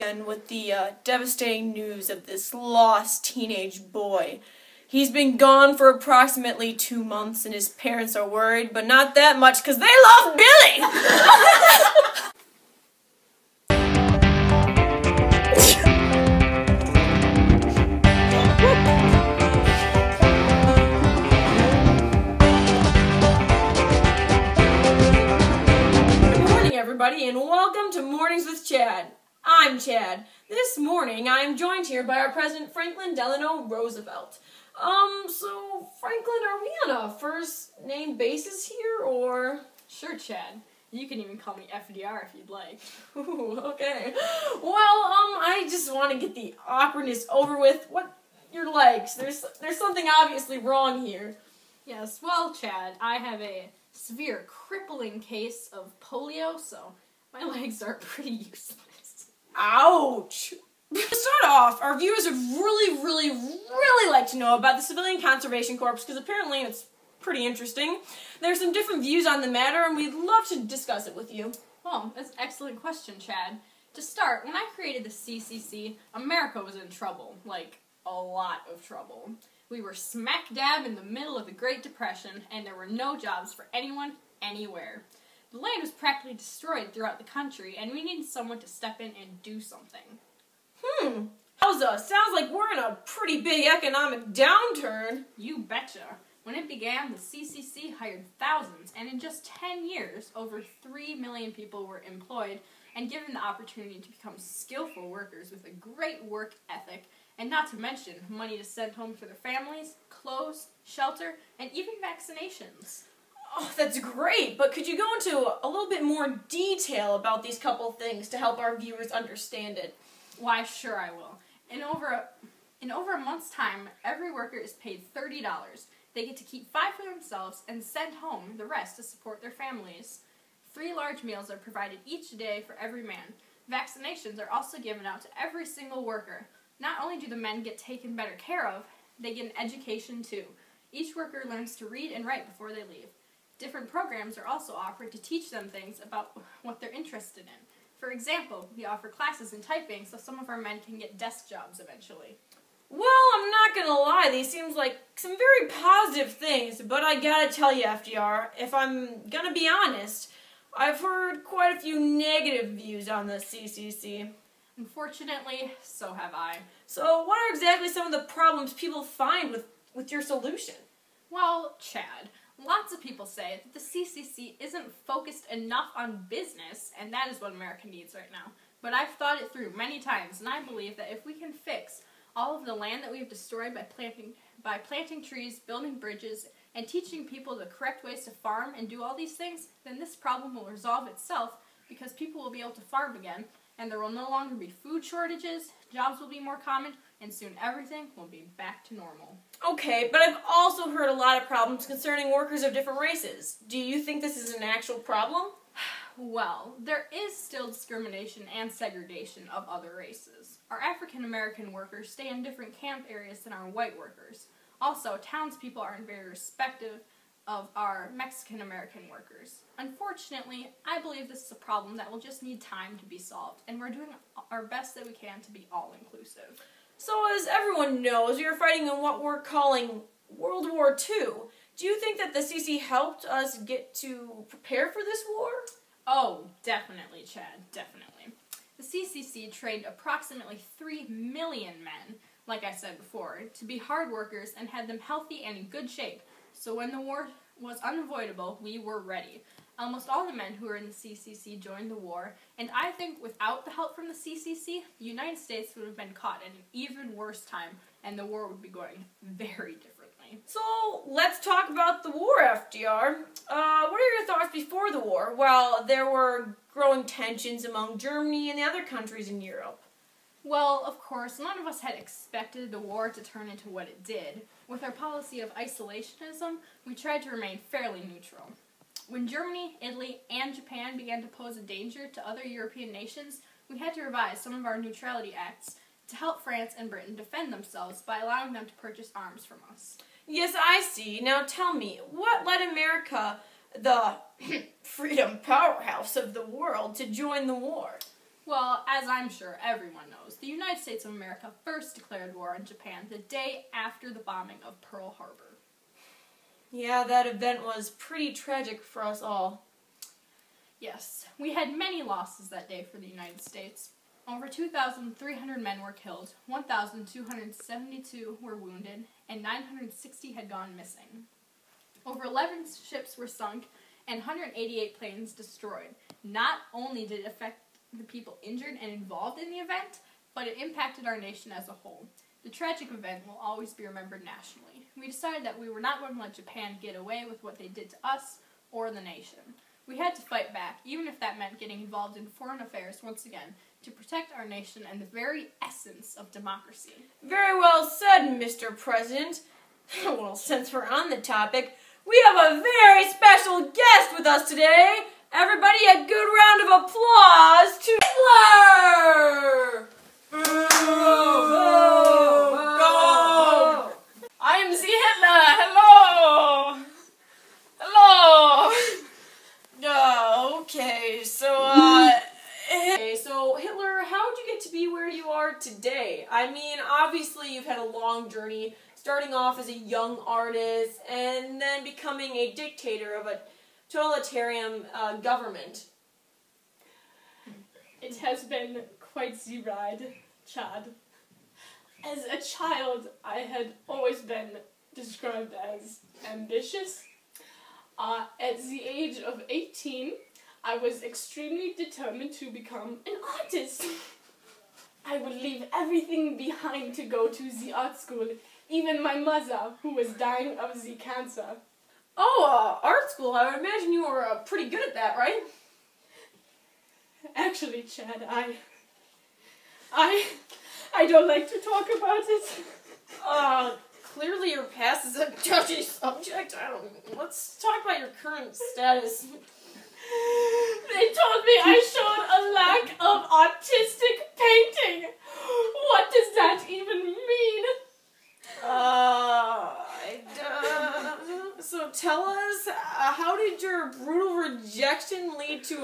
And with the devastating news of this lost teenage boy. He's been gone for approximately 2 months, and his parents are worried, but not that much because they love Billy! Good morning, everybody, and welcome to Mornings with Chad. I'm Chad. This morning, I am joined here by our President Franklin Delano Roosevelt. So, Franklin, are we on a first-name basis here, or? Sure, Chad. You can even call me FDR if you'd like. Ooh, okay. Well, I just want to get the awkwardness over with. What, your legs? There's something obviously wrong here. Yes, well, Chad, I have a severe, crippling case of polio, so my legs are pretty useless. Ouch! To start off, our viewers would really like to know about the Civilian Conservation Corps, because apparently it's pretty interesting. There's some different views on the matter, and we'd love to discuss it with you. Well, that's an excellent question, Chad. To start, when I created the CCC, America was in trouble. Like, a lot of trouble. We were smack dab in the middle of the Great Depression, and there were no jobs for anyone, anywhere. The land was practically destroyed throughout the country, and we needed someone to step in and do something. Wowza, sounds like we're in a pretty big economic downturn. You betcha. When it began, the CCC hired thousands, and in just 10 years, over 3 million people were employed and given the opportunity to become skillful workers with a great work ethic, and not to mention money to send home for their families, clothes, shelter, and even vaccinations. Oh, that's great, but could you go into a little bit more detail about these couple things to help our viewers understand it? Why, sure I will. In over a month's time, every worker is paid $30. They get to keep $5 for themselves and send home the rest to support their families. 3 large meals are provided each day for every man. Vaccinations are also given out to every single worker. Not only do the men get taken better care of, they get an education too. Each worker learns to read and write before they leave. Different programs are also offered to teach them things about what they're interested in. For example, we offer classes in typing so some of our men can get desk jobs eventually. Well, I'm not gonna lie, these seems like some very positive things, but I gotta tell you, FDR, if I'm gonna be honest, I've heard quite a few negative views on the CCC. Unfortunately, so have I. So what are exactly some of the problems people find with your solution? Well, Chad, lots of people say that the CCC isn't focused enough on business, and that is what America needs right now. But I've thought it through many times, and I believe that if we can fix all of the land that we've destroyed by planting trees, building bridges, and teaching people the correct ways to farm and do all these things, then this problem will resolve itself because people will be able to farm again, and there will no longer be food shortages, jobs will be more common, and soon everything will be back to normal. Okay, but I've also heard a lot of problems concerning workers of different races. Do you think this is an actual problem? Well, there is still discrimination and segregation of other races. Our African American workers stay in different camp areas than our white workers. Also, townspeople aren't very respective of our Mexican American workers. Unfortunately, I believe this is a problem that will just need time to be solved, and we're doing our best that we can to be all-inclusive. So as everyone knows, we are fighting in what we're calling World War II. Do you think that the CC helped us get to prepare for this war? Oh, definitely, Chad, definitely. The CCC trained approximately 3 million men, like I said before, to be hard workers and had them healthy and in good shape. So when the war was unavoidable, we were ready. Almost all the men who were in the CCC joined the war, and I think without the help from the CCC, the United States would have been caught at an even worse time, and the war would be going very differently. So let's talk about the war, FDR. What are your thoughts before the war, while there were growing tensions among Germany and the other countries in Europe? Well, of course, none of us had expected the war to turn into what it did. With our policy of isolationism, we tried to remain fairly neutral. When Germany, Italy, and Japan began to pose a danger to other European nations, we had to revise some of our neutrality acts to help France and Britain defend themselves by allowing them to purchase arms from us. Yes, I see. Now tell me, what led America, the freedom powerhouse of the world, to join the war? Well, as I'm sure everyone knows, the United States of America first declared war on Japan the day after the bombing of Pearl Harbor. Yeah, that event was pretty tragic for us all. Yes, we had many losses that day for the United States. Over 2,300 men were killed, 1,272 were wounded, and 960 had gone missing. Over 11 ships were sunk, and 188 planes destroyed. Not only did it affect the people injured and involved in the event, but it impacted our nation as a whole. The tragic event will always be remembered nationally. We decided that we were not going to let Japan get away with what they did to us or the nation. We had to fight back, even if that meant getting involved in foreign affairs once again, to protect our nation and the very essence of democracy. Very well said, Mr. President. Well, since we're on the topic, we have a very special guest with us today. Everybody, a good round of applause to Hitler! Go! I am the Hitler! Hello! Hello! Okay, so Hitler, how did you get to be where you are today? I mean, obviously you've had a long journey, starting off as a young artist and then becoming a dictator of a totalitarian government. It has been quite the ride, Chad. As a child, I had always been described as ambitious. At the age of 18, I was extremely determined to become an artist. I would leave everything behind to go to the art school, even my mother, who was dying of the cancer. Oh, art school. I would imagine you were pretty good at that, right? Actually, Chad, I don't like to talk about it. Clearly your past is a touchy subject. Let's talk about your current status. They told me I showed a lack of artistic painting. What does that even mean? So tell us, how did your brutal rejection lead to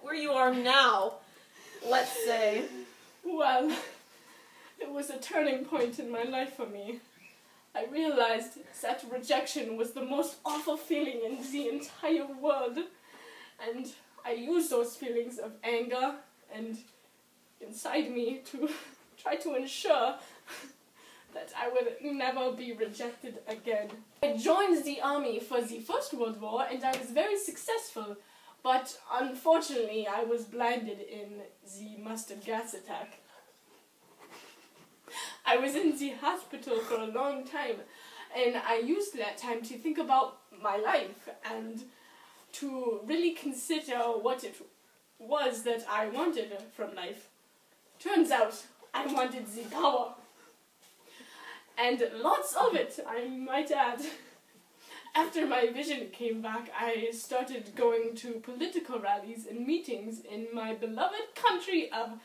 where you are now, let's say? Well, it was a turning point in my life for me. I realized that rejection was the most awful feeling in the entire world. And I used those feelings of anger and inside me to try to ensure that I would never be rejected again. I joined the army for the First World War and I was very successful, but unfortunately I was blinded in the mustard gas attack. I was in the hospital for a long time and I used that time to think about my life and to really consider what it was that I wanted from life. Turns out I wanted the power. And lots of it, I might add. After my vision came back, I started going to political rallies and meetings in my beloved country of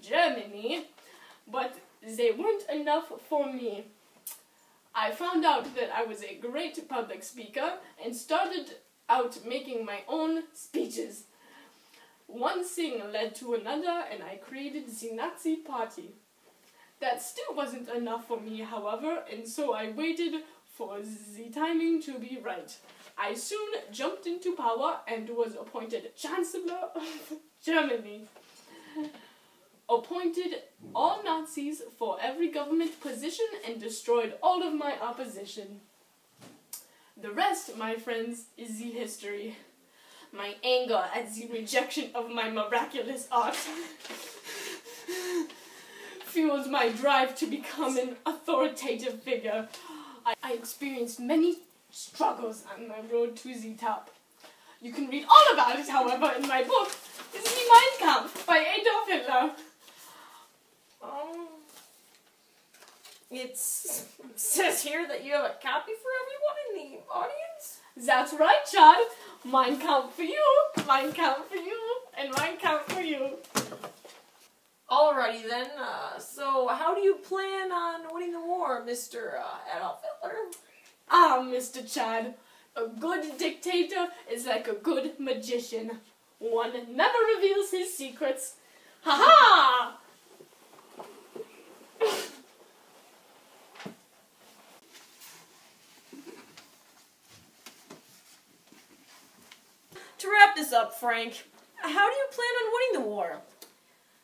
Germany, but they weren't enough for me. I found out that I was a great public speaker and started out making my own speeches. One thing led to another and I created the Nazi Party. That still wasn't enough for me, however, and so I waited for the timing to be right. I soon jumped into power and was appointed Chancellor of Germany. Appointed all Nazis for every government position and destroyed all of my opposition. The rest, my friends, is the history. My anger at the rejection of my miraculous art fueled my drive to become an authoritative figure. I experienced many struggles on my road to the top. You can read all about it, however, in my book, The Mein Kampf by Adolf Hitler. It says here that you have a copy for everyone in the audience? That's right, Chad. Mein Kampf for you, Mein Kampf for you, and Mein Kampf for you. Alrighty then, so how do you plan on winning the war, Mr. Adolf Hitler? Ah, Mr. Chad, a good dictator is like a good magician. One never reveals his secrets, Ha-ha! To wrap this up, Frank, how do you plan on winning the war?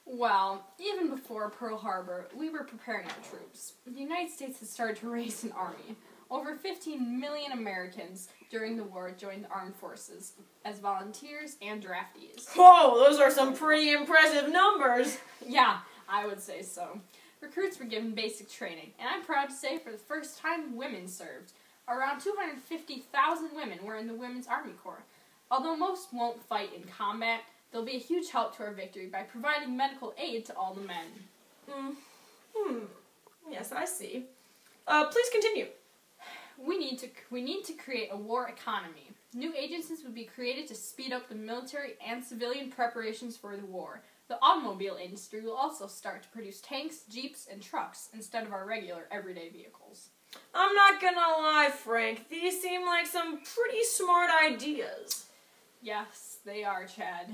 Well, even before Pearl Harbor, we were preparing our troops. The United States had started to raise an army. Over 15 million Americans during the war joined the armed forces as volunteers and draftees. Whoa, those are some pretty impressive numbers. Yeah, I would say so. Recruits were given basic training, and I'm proud to say for the first time women served. Around 250,000 women were in the Women's Army Corps. Although most won't fight in combat, they'll be a huge help to our victory by providing medical aid to all the men. Yes, I see. Please continue. We need to create a war economy. New agencies would be created to speed up the military and civilian preparations for the war. The automobile industry will also start to produce tanks, jeeps, and trucks instead of our regular everyday vehicles. I'm not gonna lie, Frank. These seem like some pretty smart ideas. Yes, they are, Chad.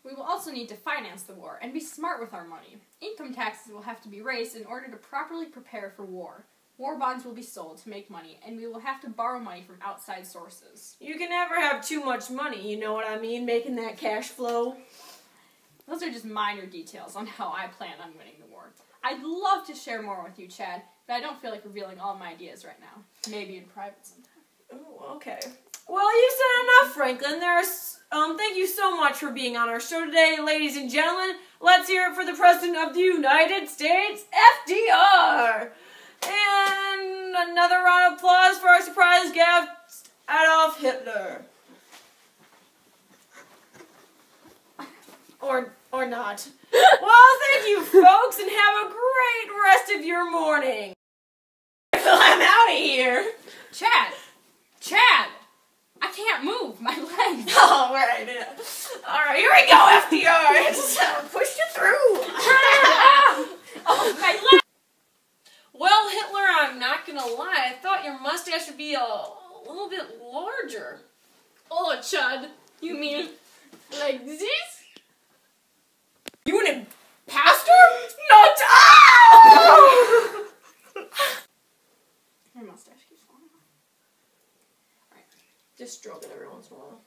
We will also need to finance the war and be smart with our money. Income taxes will have to be raised in order to properly prepare for war. War bonds will be sold to make money, and we will have to borrow money from outside sources. You can never have too much money, you know what I mean? Making that cash flow. Those are just minor details on how I plan on winning the war. I'd love to share more with you, Chad, but I don't feel like revealing all my ideas right now. Maybe in private sometime. Oh, okay. Well, you've said enough, Franklin. Thank you so much for being on our show today, ladies and gentlemen. Let's hear it for the President of the United States, FDR. And another round of applause for our surprise guest, Adolf Hitler. Or not. Well, thank you, folks, and have a great rest of your morning. I'm out of here. Chad! I can't move. My legs. All right, here we go, FDR. Just pushed you through. Oh, my legs. Well, Hitler, I'm not gonna lie. I thought your mustache would be a little bit larger. Oh, Chad, you mean like this? You an imposter? Not. Oh! My mustache keeps falling off. Just stroke it every once in a while.